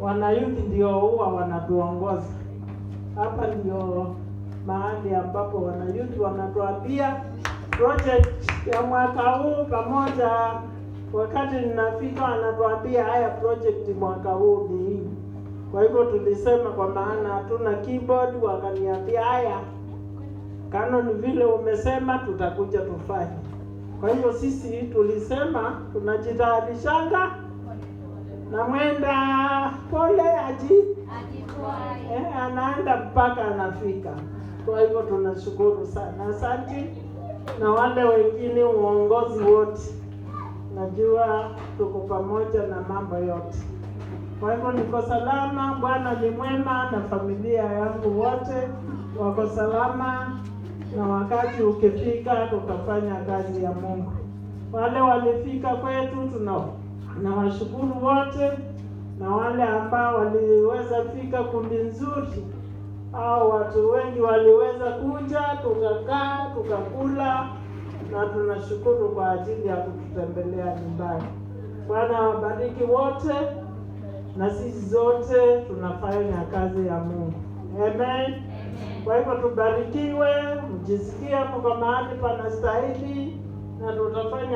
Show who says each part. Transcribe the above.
Speaker 1: wanayuthi ndio huwa wanatuongoza. Hapa ndio mahali ambapo wanayuthi wanatuambia project ya mwaka huu pamoja. Wakati ninafika wanatuambia haya project mwaka huu ni hii. Kwa hivyo tulisema kwa maana hatuna keyboard, wakaniambia haya kanoni vile umesema tutakuja tufanye. Kwa hivyo sisi tulisema tunajitayarishanga na mwenda pole anaenda mpaka anafika. Kwa hivyo tunashukuru sana. Asante na wale wengine uongozi wote. Najua tuko pamoja na mambo yote. Kwa hivyo niko salama, Bwana ni mwema na familia yangu wote wako salama, na wakati ukifika tutafanya kazi ya Mungu. Wale walifika kwetu tunawashukuru wote, na wale ambao waliweza fika kundi nzuri au watu wengi waliweza kuja tukakaa tukakula, na tunashukuru kwa ajili ya kututembelea nyumbani. Bwana wabariki wote, na sisi zote tunafanya kazi ya Mungu. Amen. Kwa hivyo tubarikiwe, mjisikie mko mahali panastahili, na tutafanya